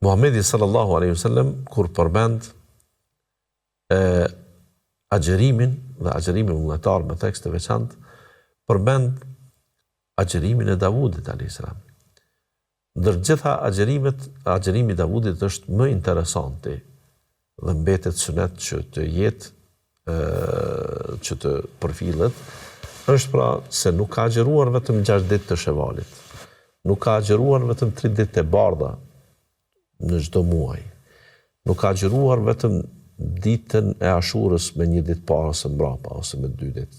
Muhamedi sallallahu alaihi wasallam kur përmend agjerimin dhe agjerimin vullnetar me tekst të veçantë, përmend agjerimin e Davudit alayhis salam. Ndër gjitha agjerimi i Davudit është më interesanti dhe mbetet sunet që të jetë që të përfillet, është pra se nuk ka agjeruar vetëm 6 ditë të Shevalit. Nuk ka agjeruar vetëm 3 ditë të bardha në çdo muaj. Nuk ka agjeruar vetëm ditën e Ashurës me 1 ditë para ose mbrapa ose me 2 ditë.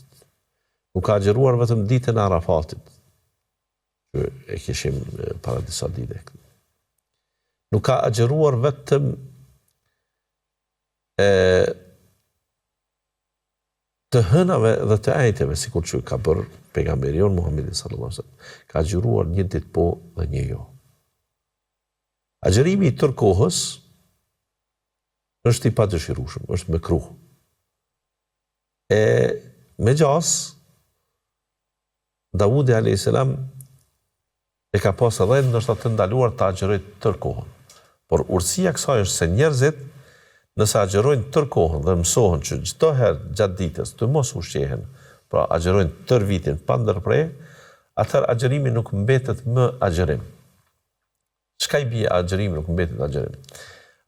Nuk ka agjeruar vetëm ditën e Arafatit, që e kishim para disa dite. Nuk ka agjeruar vetëm të hënave dhe të ajteve, sikur që ka bërë pejgamberi jon Muhamedi sallallahu alaihi wasallam. Ka agjeruar 1 ditë po dhe 1 jo. Agjerimi i tërë kohës është i padëshirueshëm, është mekruh. Me gjas, Davudi alayhis salam e ka pas edhe ndoshta të ndaluar të agjerojë tërë kohën. Por urësia kësaj është se njerëzit nëse agjerojnë tërë kohën dhe mësohen që çdo herë gjatë ditës të mos ushqehen, pra agjerojnë tërë vitin pa ndërprer, atëherë agjerimi nuk mbetet më agjerim. Çka i bie agjerimi nuk mbetet agjerim?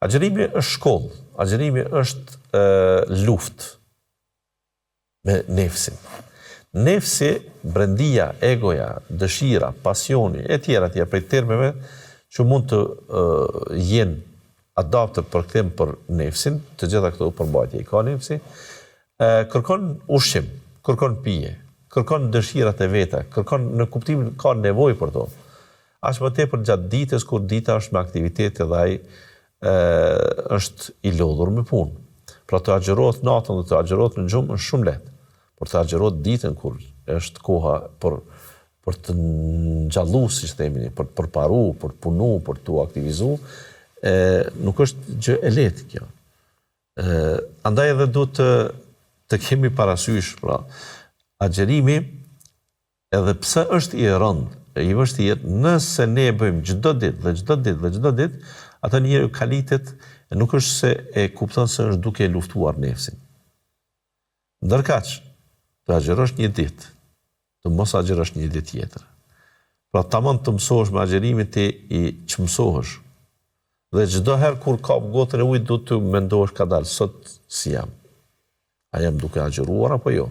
Agjerimi është shkollë, agjerimi është luftë me nefsin. Nefsi, brendia, egoja, dëshira, pasioni, e tjera prej termeve që mund të jenë adapte për këtim për nefsin, të gjitha këto përmbajtje i ka nefsi, kërkon ushqim, kërkon pije, kërkon dëshirat e veta, kërkon në kuptimin ka nevojë për to. Aq më tepër gjatë ditës, kur dita është me aktivitete dhe ai është i lodhur me punë. Pra të agjerohet natën dhe të agjerohet në gjumë është shumë lehtë. Por të agjerohet ditën kur është koha për të ngjalluar, siç themi, për të përparu, për të punu, për të aktivizu, nuk është gjë e lehtë kjo. Andaj edhe duhet të kemi parasysh, pra, agjerimi, edhe pse është i rëndë, i vështirë, nëse ne e bëjmë çdo ditë, atë njeriu kalitet, nuk është se e kupton se është duke luftuar nefsin. Ndërkaq, të agjerosh 1 ditë, të mos agjerosh 1 ditë tjetër. Pra tamam të mësohesh me agjerimin ti i çmësohesh. Dhe çdo herë kur kap gotën e ujit, duhet të mendohesh ka dalë sot si jam. A jam duke agjeruar apo jo?